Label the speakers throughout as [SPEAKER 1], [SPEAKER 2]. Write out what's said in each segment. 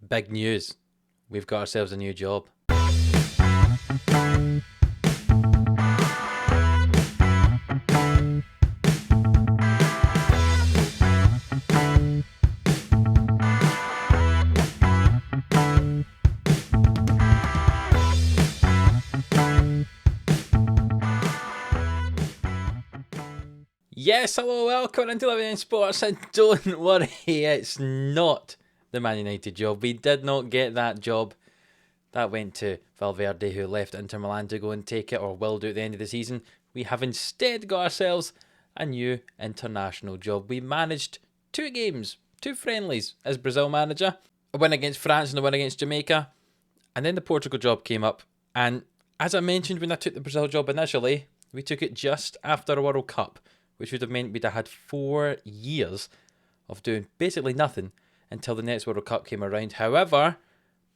[SPEAKER 1] Big news. We've got ourselves a new job. Yes, hello, welcome into Livestreams Sports, and don't worry, it's not the Man United job. We did not get that job. That went to Valverde, who left Inter Milan to go and take it, or will do at the end of the season. We have instead got ourselves a new international job. We managed 2 games, 2 friendlies as Brazil manager, a win against France and a win against Jamaica, and then the Portugal job came up. And as I mentioned when I took the Brazil job initially, we took it just after a World Cup, which would have meant we'd have had 4 years of doing basically nothing until the next World Cup came around. However,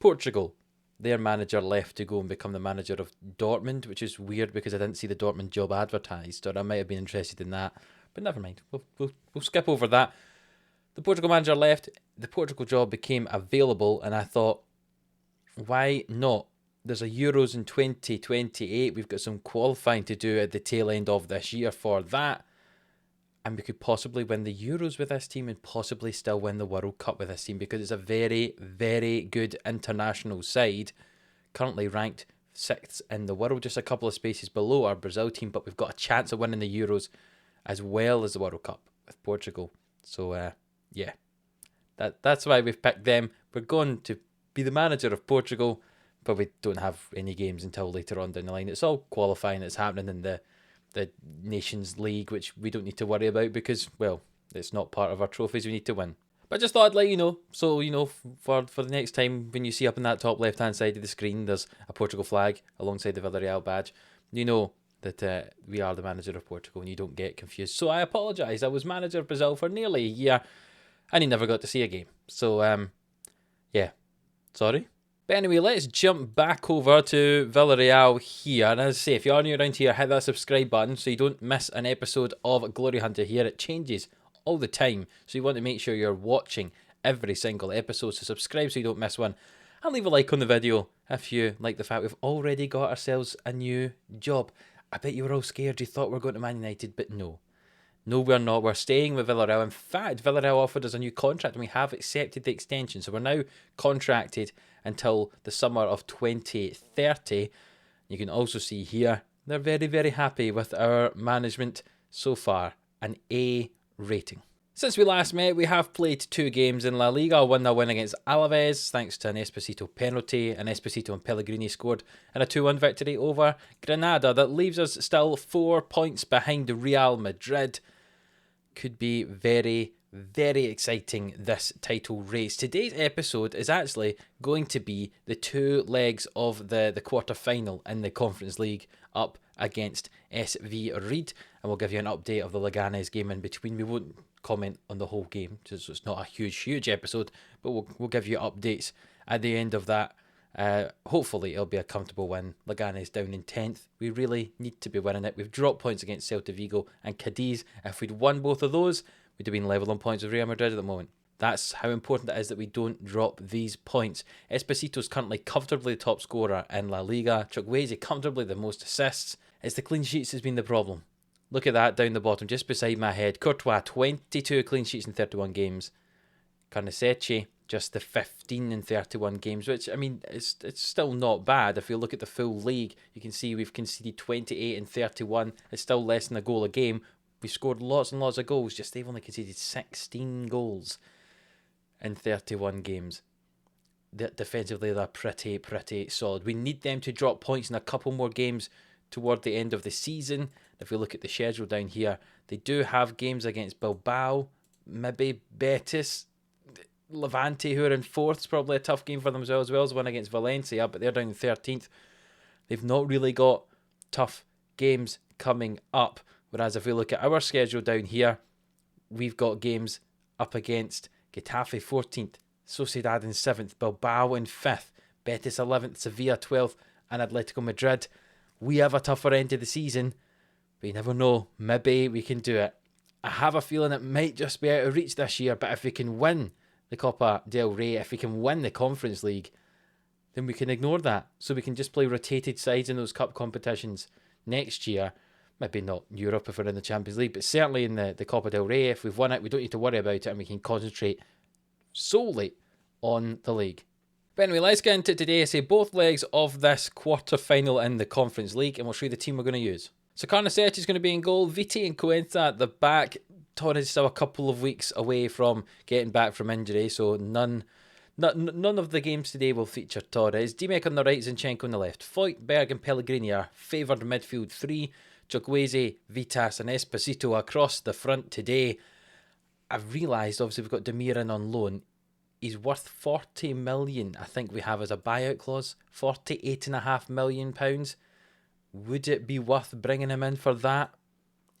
[SPEAKER 1] Portugal, their manager left to go and become the manager of Dortmund, which is weird because I didn't see the Dortmund job advertised, or I might have been interested in that. But never mind, we'll skip over that. The Portugal manager left, the Portugal job became available, and I thought, why not? There's a Euros in 2028. We've got some qualifying to do at the tail end of this year for that. And we could possibly win the Euros with this team and possibly still win the World Cup with this team, because it's a very, very good international side, currently ranked 6th in the world, just a couple of spaces below our Brazil team, but we've got a chance of winning the Euros as well as the World Cup with Portugal. So, yeah, that's why we've picked them. We're going to be the manager of Portugal, but we don't have any games until later on down the line. It's all qualifying that's happening in the Nations League, which we don't need to worry about because, well, it's not part of our trophies we need to win. But I just thought I'd let you know, so, you know, for the next time when you see up in that top left-hand side of the screen, there's a Portugal flag alongside the Villarreal badge. You know that we are the manager of Portugal and you don't get confused. So I apologise. I was manager of Brazil for nearly a year and he never got to see a game. So, yeah, sorry. But anyway, let's jump back over to Villarreal here. And as I say, if you are new around here, hit that subscribe button so you don't miss an episode of Glory Hunter here. It changes all the time, so you want to make sure you're watching every single episode. So subscribe so you don't miss one. And leave a like on the video if you like the fact we've already got ourselves a new job. I bet you were all scared. You thought we were going to Man United, but no. No, we're not. We're staying with Villarreal. In fact, Villarreal offered us a new contract and we have accepted the extension. So we're now contracted until the summer of 2030. You can also see here, they're very, very happy with our management so far. An A rating. Since we last met, we have played 2 games in La Liga. A 1-0 win against Alaves, thanks to an Esposito penalty. An Esposito and Pellegrini scored, and a 2-1 victory over Granada. That leaves us still 4 points behind Real Madrid. Could be very, very exciting, this title race. Today's episode is actually going to be the 2 legs of the quarter-final in the Conference League up against SV Ried, and we'll give you an update of the Leganes game in between. We won't comment on the whole game, so it's not a huge episode, but we'll give you updates at the end of that. Hopefully it'll be a comfortable win. Leganes down in 10th. We really need to be winning it. We've dropped points against Celta Vigo and Cadiz. If we'd won both of those, we'd have been level on points with Real Madrid at the moment. That's how important it is that we don't drop these points. Esposito's currently comfortably the top scorer in La Liga. Chukwueze comfortably the most assists. It's the clean sheets that's been the problem. Look at that down the bottom, just beside my head. Courtois, 22 clean sheets in 31 games. Carnesecchi, just the 15 in 31 games, which, I mean, it's still not bad. If you look at the full league, you can see we've conceded 28 in 31. It's still less than a goal a game. We've scored lots and lots of goals, just they've only conceded 16 goals in 31 games. Defensively, they're pretty solid. We need them to drop points in a couple more games toward the end of the season. If we look at the schedule down here, they do have games against Bilbao, maybe Betis, Levante, who are in 4th. It's probably a tough game for them as well as one against Valencia, but they're down in 13th. They've not really got tough games coming up. Whereas if we look at our schedule down here, we've got games up against Getafe 14th, Sociedad in 7th, Bilbao in 5th, Betis 11th, Sevilla 12th, and Atletico Madrid. We have a tougher end to the season, but you never know. Maybe we can do it. I have a feeling it might just be out of reach this year, but if we can win the Copa del Rey, if we can win the Conference League, then we can ignore that. So we can just play rotated sides in those cup competitions next year. Maybe not Europe if we're in the Champions League, but certainly in the Copa del Rey. If we've won it, we don't need to worry about it, and we can concentrate solely on the league. But anyway, let's get into today. I say both legs of this quarter-final in the Conference League, and we'll show you the team we're going to use. So Carnicetti is going to be in goal. Viti and Cuenca at the back. Torres still a couple of weeks away from getting back from injury, so none of the games today will feature Torres. Dimek on the right, Zinchenko on the left. Foyt, Berg and Pellegrini are favoured midfield three. Chukwueze, Vitas and Esposito across the front today. I've realised, obviously, we've got Demir in on loan. He's worth 40 million, I think we have as a buyout clause. £48.5 million. Would it be worth bringing him in for that?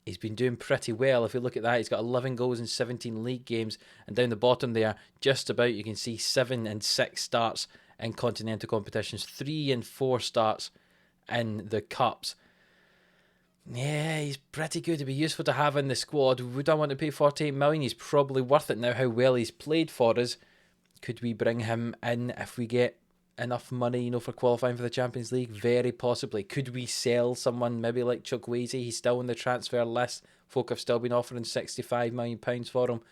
[SPEAKER 1] He's been doing pretty well. If you look at that, he's got 11 goals in 17 league games. And down the bottom there, just about, you can see 7 and 6 starts in continental competitions. 3 and 4 starts in the cups. Yeah, he's pretty good to be useful to have in the squad. Would I want to pay 48 million? He's probably worth it now, how well he's played for us. Could we bring him in if we get enough money, for qualifying for the Champions League? Very possibly. Could we sell someone maybe like Chukwueze? He's still on the transfer list. Folk have still been offering £65 million for him.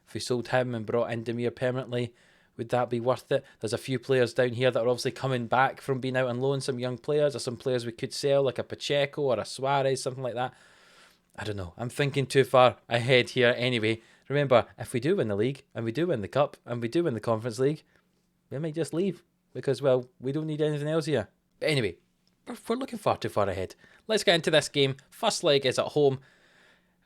[SPEAKER 1] If we sold him and brought in Demir permanently, would that be worth it? There's a few players down here that are obviously coming back from being out on loan. Some young players, or some players we could sell, like a Pacheco or a Suarez, something like that. I don't know. I'm thinking too far ahead here anyway. Remember, if we do win the league, and we do win the cup, and we do win the Conference League, we might just leave. Because, well, we don't need anything else here. But anyway, we're looking far too far ahead. Let's get into this game. First leg is at home.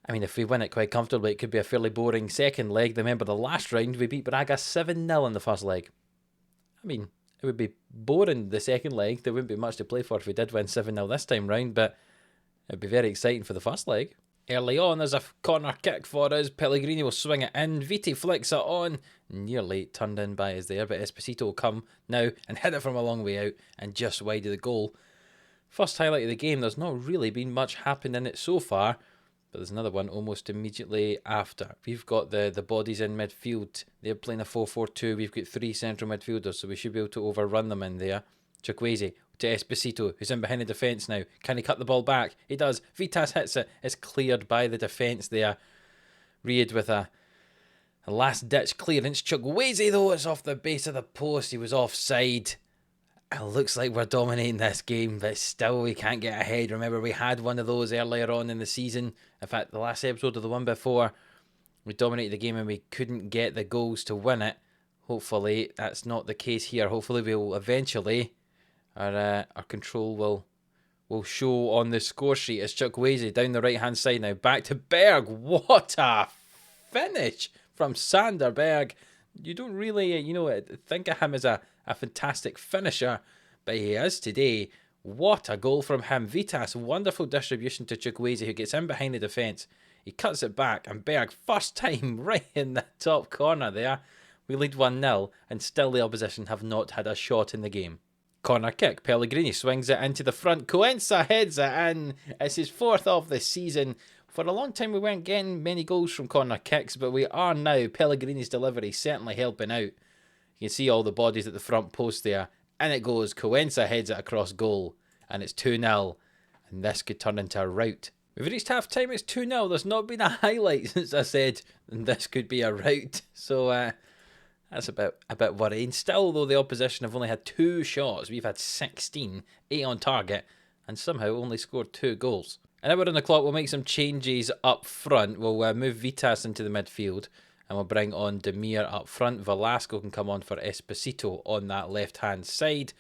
[SPEAKER 1] I mean, if we win it quite comfortably, it could be a fairly boring second leg. Remember, the last round, we beat Braga 7-0 in the first leg. I mean, it would be boring the second leg. There wouldn't be much to play for if we did win 7-0 this time round, but it would be very exciting for the first leg. Early on, there's a corner kick for us. Pellegrini will swing it in. Viti flicks it on. Nearly turned in by us there, but Esposito will come now and hit it from a long way out and just wide of the goal. First highlight of the game. There's not really been much happened in it so far, but there's another one almost immediately after. We've got the bodies in midfield. They're playing a 4-4-2. We've got 3 central midfielders, so we should be able to overrun them in there. Chukwueze to Esposito, who's in behind the defence now. Can he cut the ball back? He does. Vitas hits it. It's cleared by the defence there. Reid with a last-ditch clearance. Chukwueze, though, it's off the base of the post. He was offside. It looks like we're dominating this game, but still we can't get ahead. Remember, we had one of those earlier on in the season. In fact, the last episode of the one before, we dominated the game and we couldn't get the goals to win it. Hopefully, that's not the case here. Hopefully, we'll eventually... Our control will show on the score sheet. As Chukwueze down the right-hand side now. Back to Berg. What a finish from Sander Berg. You don't really, think of him as a fantastic finisher, but he is today. What a goal from him. Vitas, wonderful distribution to Chukwueze, who gets in behind the defence. He cuts it back, and Berg, first time, right in the top corner there. We lead 1-0, and still the opposition have not had a shot in the game. Corner kick. Pellegrini swings it into the front. Cuenca heads it in. It's his 4th of the season. For a long time we weren't getting many goals from corner kicks, but we are now. Pellegrini's delivery certainly helping out. You can see all the bodies at the front post there. And it goes. Cuenca heads it across goal. And it's 2-0. And this could turn into a rout. We've reached half time. It's 2-0. There's not been a highlight since I said this could be a rout. So, that's a bit worrying. Still, though, the opposition have only had 2 shots. We've had 16, 8 on target, and somehow only scored 2 goals. And now we're on the clock. We'll make some changes up front. We'll move Vitas into the midfield, and we'll bring on Demir up front. Velasco can come on for Esposito on that left-hand side.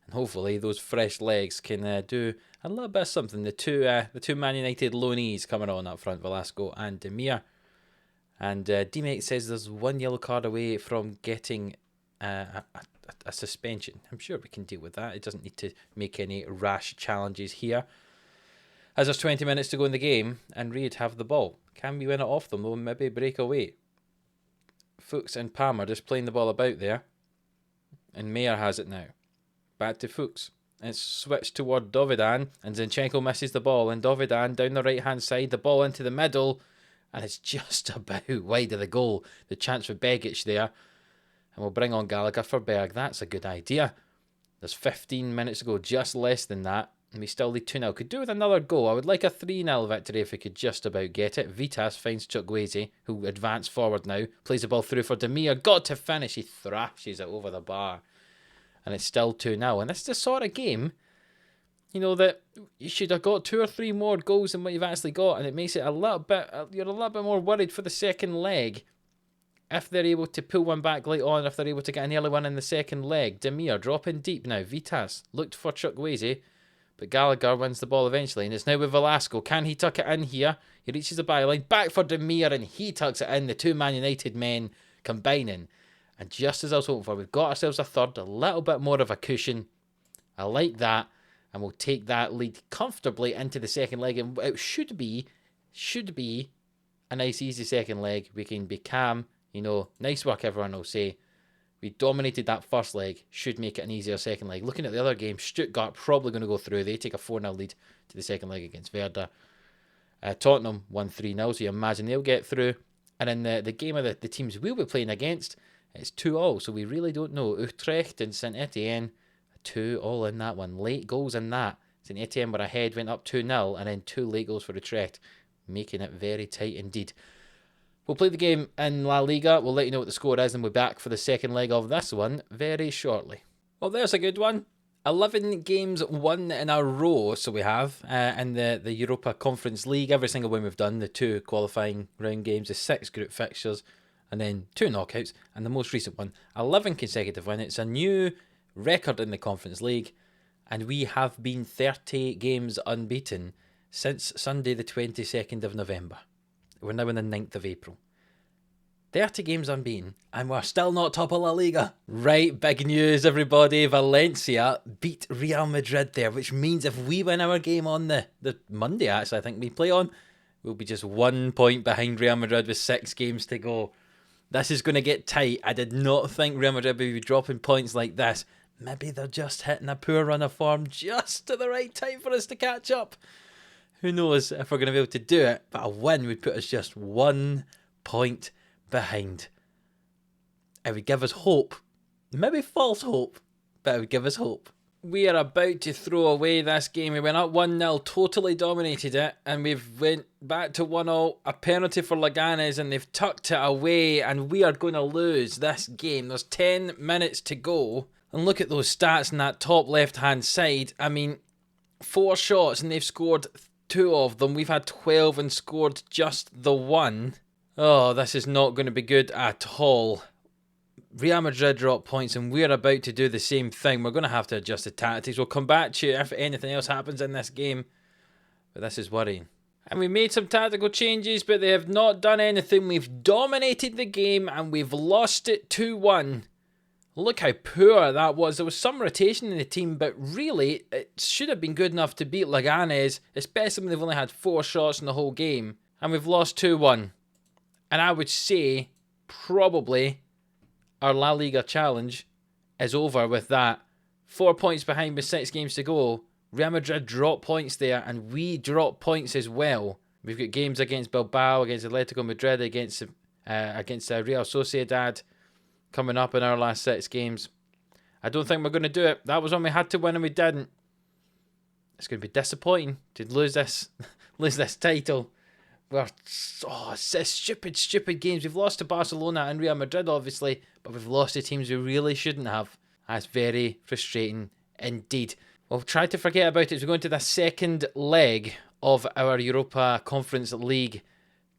[SPEAKER 1] And hopefully those fresh legs can do a little bit of something. The two Man United loanees coming on up front, Velasco and Demir. And D-Mate says there's 1 yellow card away from getting a suspension. I'm sure we can deal with that. It doesn't need to make any rash challenges here. As there's 20 minutes to go in the game, and Reid have the ball. Can we win it off them, though? Maybe break away. Fuchs and Palmer just playing the ball about there. And Mayer has it now. Back to Fuchs. It's switched toward Dovidan, and Zinchenko misses the ball. And Dovidan down the right-hand side, the ball into the middle. And it's just about wide of the goal. The chance for Begic there. And we'll bring on Gallagher for Berg. That's a good idea. There's 15 minutes to go, just less than that. And we still lead 2-0. Could do with another goal. I would like a 3-0 victory if we could just about get it. Vitas finds Chukwueze, who advanced forward now. Plays the ball through for Demir. Got to finish. He thrashes it over the bar. And it's still 2-0. And this is the sort of game, you know, that you should have got 2 or 3 more goals than what you've actually got. And it makes it a little bit, you're a little bit more worried for the second leg. If they're able to pull one back late on, if they're able to get an early one in the second leg. Demir dropping deep now. Vitas looked for Chukwueze, but Gallagher wins the ball eventually. And it's now with Velasco. Can he tuck it in here? He reaches the byline. Back for Demir, and he tucks it in. The two Man United men combining. And just as I was hoping for, we've got ourselves a third, a little bit more of a cushion. I like that. And we'll take that lead comfortably into the second leg. And it should be a nice, easy second leg. We can be calm. You know, nice work, everyone will say. We dominated that first leg. Should make it an easier second leg. Looking at the other game, Stuttgart probably going to go through. They take a 4-0 lead to the second leg against Werder. Tottenham won 3-0, so you imagine they'll get through. And in the game of the teams we'll be playing against, it's 2-2, so we really don't know. Utrecht and Saint Etienne, 2-2 in that one. Late goals in that. Saint Etienne were ahead, went up 2-0, and then 2 late goals for Utrecht, making it very tight indeed. We'll play the game in La Liga. We'll let you know what the score is, and we'll be back for the second leg of this one very shortly. Well, there's a good one. 11 games won in a row, so we have, in the Europa Conference League. Every single one we've done, the 2 qualifying round games, the 6 group fixtures, and then 2 knockouts, and the most recent one, 11 consecutive wins. It's a new record in the Conference League, and we have been 30 games unbeaten since Sunday the 22nd of November. We're now on the 9th of April. 30 games unbeaten, and we're still not top of La Liga. Right, big news, everybody. Valencia beat Real Madrid there, which means if we win our game on the Monday, actually, I think we play on, we'll be just 1 point behind Real Madrid with 6 games to go. This is going to get tight. I did not think Real Madrid would be dropping points like this. Maybe they're just hitting a poor run of form just at the right time for us to catch up. Who knows if we're going to be able to do it, but a win would put us just 1 point behind. It would give us hope. Maybe false hope, but it would give us hope. We are about to throw away this game. We went up 1-0, totally dominated it, and we've went back to 1-0, a penalty for Leganes, and they've tucked it away, and we are going to lose this game. There's 10 minutes to go, and look at those stats in that top left-hand side. I mean, 4 shots, and they've scored 2 of them. We've had 12 and scored just the 1. Oh, this is not going to be good at all. Real Madrid drop points, and we're about to do the same thing. We're going to have to adjust the tactics. We'll come back to you if anything else happens in this game. But this is worrying. And we made some tactical changes, but they have not done anything. We've dominated the game, and we've lost it 2-1. Look how poor that was. There was some rotation in the team, but really, it should have been good enough to beat Leganes, especially when they've only had 4 shots in the whole game. And we've lost 2-1. And I would say, probably, our La Liga challenge is over with that. 4 points behind with 6 games to go. Real Madrid drop points there, and we drop points as well. We've got games against Bilbao, against Atletico Madrid, against Real Sociedad coming up in our last 6 games. I don't think we're going to do it. That was when we had to win and we didn't. It's going to be disappointing to lose this title. Stupid games. We've lost to Barcelona and Real Madrid, obviously, but we've lost to teams we really shouldn't have. That's very frustrating indeed. We'll try to forget about it as we go into the second leg of our Europa Conference League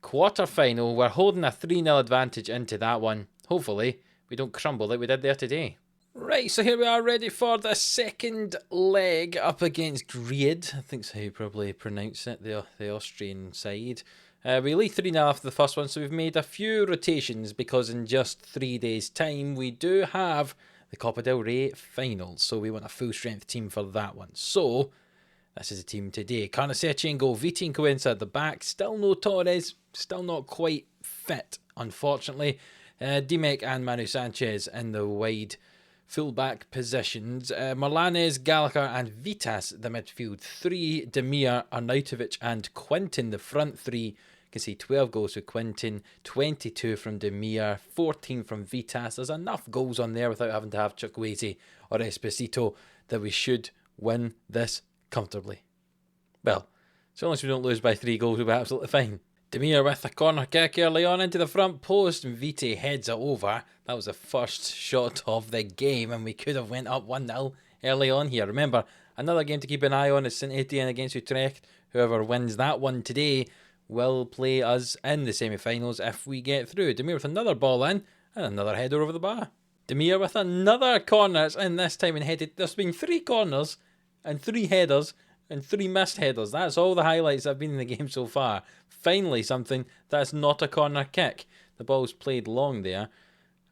[SPEAKER 1] quarter-final. We're holding a 3-0 advantage into that one. Hopefully, we don't crumble like we did there today. Right, so here we are ready for the second leg up against Ried. I think that's how you probably pronounce it, the Austrian side. We lead 3-0 after the first one, so we've made a few rotations because in just 3 days' time we do have the Copa del Rey finals, so we want a full-strength team for that one. So, this is the team today. Carnicetti in goal, Viti and Coenza at the back. Still no Torres, still not quite fit, unfortunately. Dimek and Manu Sanchez in the wide full-back positions. Marlanes, Gallagher and Vitas the midfield 3. Demir, Arnautovic and Quinton the front 3. You can see 12 goals for Quinten, 22 from Demir, 14 from Vitas. There's enough goals on there without having to have Chukwueze or Esposito that we should win this comfortably. Well, so long as we don't lose by 3 goals, we'll be absolutely fine. Demir with a corner kick early on into the front post, and Vite heads it over. That was the first shot of the game, and we could have went up 1-0 early on here. Remember, another game to keep an eye on is St Etienne against Utrecht. Whoever wins that one today will play us in the semi-finals if we get through. Demir with another ball in, and another header over the bar. Demir with another corner, it's in this time and headed. There's been 3 corners and 3 headers and 3 missed headers. That's all the highlights that have been in the game so far. Finally something that's not a corner kick. The ball's played long there,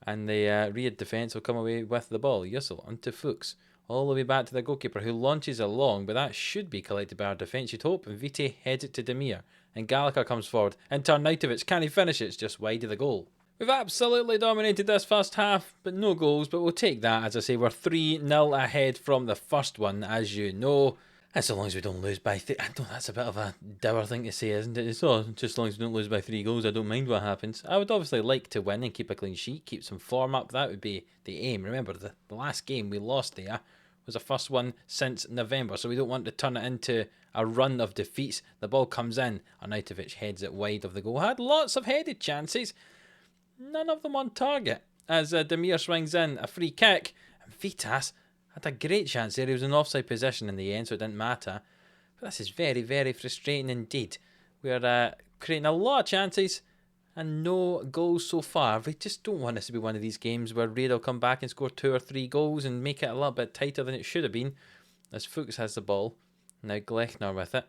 [SPEAKER 1] and the Riyadh defence will come away with the ball. Yussel onto Fuchs. All the way back to the goalkeeper, who launches it long, but that should be collected by our defence, you'd hope. And Vite heads it to Demir. And Gallagher comes forward. And Arnautovic, can he finish it? It's just wide of the goal. We've absolutely dominated this first half, but no goals. But we'll take that. As I say, we're 3-0 ahead from the first one, as you know. And so long as we don't lose by 3... I know that's a bit of a dour thing to say, isn't it? So just as long as we don't lose by 3 goals, I don't mind what happens. I would obviously like to win and keep a clean sheet, keep some form up. That would be the aim. Remember, the last game we lost there was the first one since November, so we don't want to turn it into a run of defeats. The ball comes in, Arnautovic heads it wide of the goal. Had lots of headed chances, none of them on target. As Demir swings in, a free kick, and Vitas had a great chance there. He was in offside position in the end, so it didn't matter. But this is very, very frustrating indeed. We're creating a lot of chances and no goals so far. We just don't want this to be one of these games where Riyadh will come back and score 2 or 3 goals and make it a little bit tighter than it should have been. As Fuchs has the ball. Now Glechner with it.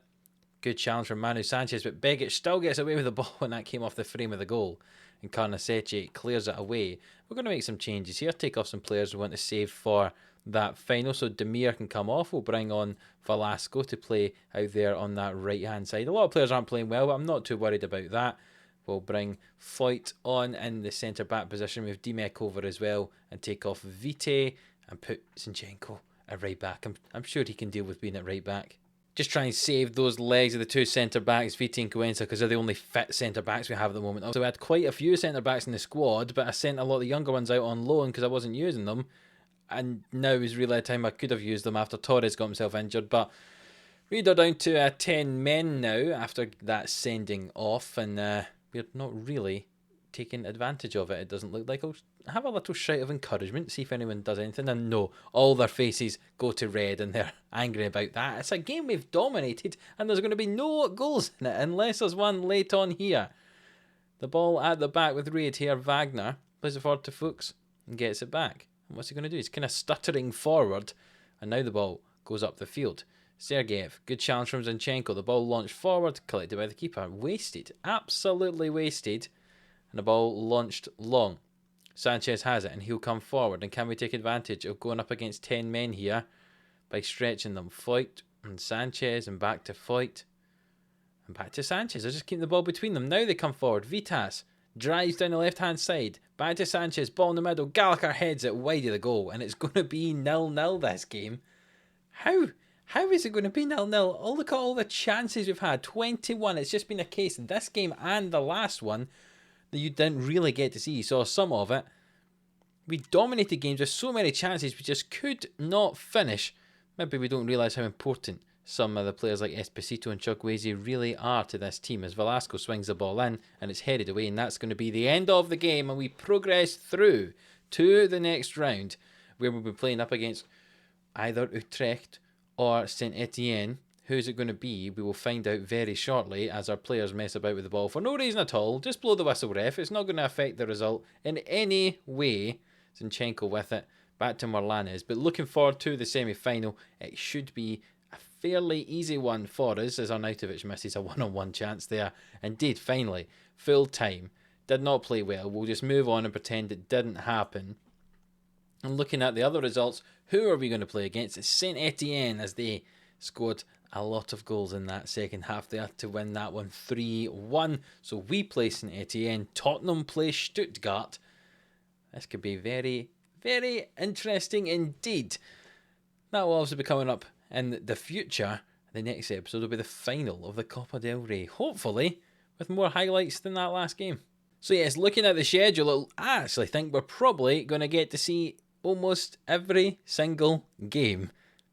[SPEAKER 1] Good challenge from Manu Sanchez, but Begic still gets away with the ball when that came off the frame of the goal. And Carnacetti clears it away. We're going to make some changes here. Take off some players we want to save for that final. So Demir can come off. We'll bring on Velasco to play out there on that right-hand side. A lot of players aren't playing well, but I'm not too worried about that. We'll bring Foyt on in the centre-back position with Dimek over as well and take off Vite and put Zinchenko at right-back. I'm sure he can deal with being at right-back. Just try and save those legs of the 2 centre-backs, Vite and Cuenca, because they're the only fit centre-backs we have at the moment. Also, we had quite a few centre-backs in the squad, but I sent a lot of the younger ones out on loan because I wasn't using them. And now is really a time I could have used them after Torres got himself injured, but we are down to 10 men now after that sending off, and we're not really taking advantage of it. It doesn't look like. I'll have a little shout of encouragement, see if anyone does anything, and no, all their faces go to red and they're angry about that. It's a game we've dominated and there's going to be no goals in it unless there's one late on here. The ball at the back with Riyadh here. Wagner plays it forward to Fuchs and gets it back. And what's he going to do? He's kind of stuttering forward, and now the ball goes up the field. Sergeyev, good challenge from Zinchenko. The ball launched forward, collected by the keeper. Wasted, absolutely wasted. And the ball launched long. Sanchez has it, and he'll come forward. And can we take advantage of going up against 10 men here by stretching them? Foyt and Sanchez, and back to Foyt. And back to Sanchez. I just keep the ball between them. Now they come forward. Vitas drives down the left-hand side. Back to Sanchez, ball in the middle. Gallagher heads it wide of the goal. And it's going to be 0-0 this game. How is it going to be 0-0? Oh, look at all the chances we've had. 21. It's just been a case in this game and the last one that you didn't really get to see. You saw some of it. We dominated games with so many chances we just could not finish. Maybe we don't realise how important some of the players like Esposito and Chukwueze really are to this team, as Velasco swings the ball in and it's headed away, and that's going to be the end of the game, and we progress through to the next round where we'll be playing up against either Utrecht or St Etienne. Who's it going to be? We will find out very shortly as our players mess about with the ball for no reason at all. Just blow the whistle, ref. It's not going to affect the result in any way. Zinchenko with it. Back to Morlanes. But looking forward to the semi-final. It should be a fairly easy one for us, as Arnautovic misses a one-on-one chance there. Indeed, finally, full time. Did not play well. We'll just move on and pretend it didn't happen. And looking at the other results, who are we going to play against? It's St Etienne, as they scored a lot of goals in that second half there to win that one 3-1. So we play St Etienne. Tottenham play Stuttgart. This could be very, very interesting indeed. That will also be coming up in the future. The next episode will be the final of the Copa del Rey. Hopefully, with more highlights than that last game. So yes, looking at the schedule, I actually think we're probably going to get to see almost every single game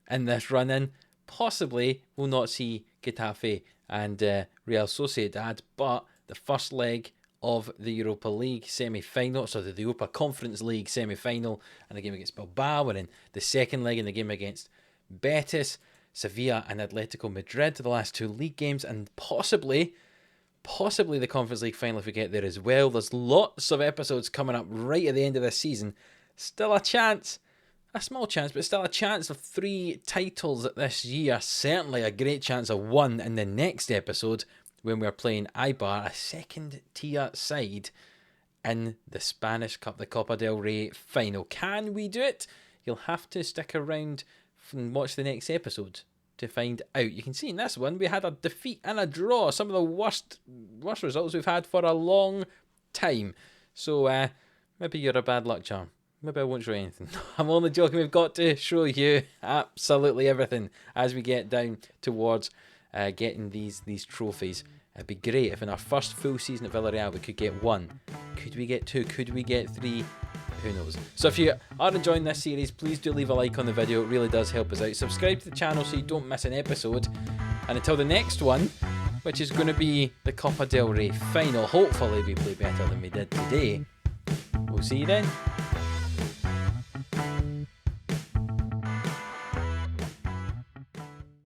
[SPEAKER 1] in this run-in. Possibly we'll not see Getafe and Real Sociedad, but the first leg of the Europa League semi-final, so the Europa Conference League semi-final, and the game against Bilbao, and then the second leg in the game against Betis, Sevilla and Atletico Madrid, the last two league games, and possibly the Conference League final if we get there as well. There's lots of episodes coming up right at the end of this season. Still a chance, a small chance, but still a chance of 3 titles this year. Certainly a great chance of 1 in the next episode when we're playing Eibar, a second tier side in the Spanish Cup, the Copa del Rey final. Can we do it? You'll have to stick around and watch the next episode to find out. You can see in this one we had a defeat and a draw, some of the worst results we've had for a long time. So maybe you're a bad luck charm. Maybe I won't show you anything. I'm only joking. We've got to show you absolutely everything as we get down towards getting these trophies. It'd be great if in our first full season at Villarreal we could get 1. Could we get 2? Could we get 3? Who knows? So if you are enjoying this series, please do leave a like on the video. It really does help us out. Subscribe to the channel so you don't miss an episode. And until the next one, which is going to be the Copa del Rey final, hopefully we play better than we did today. We'll see you then.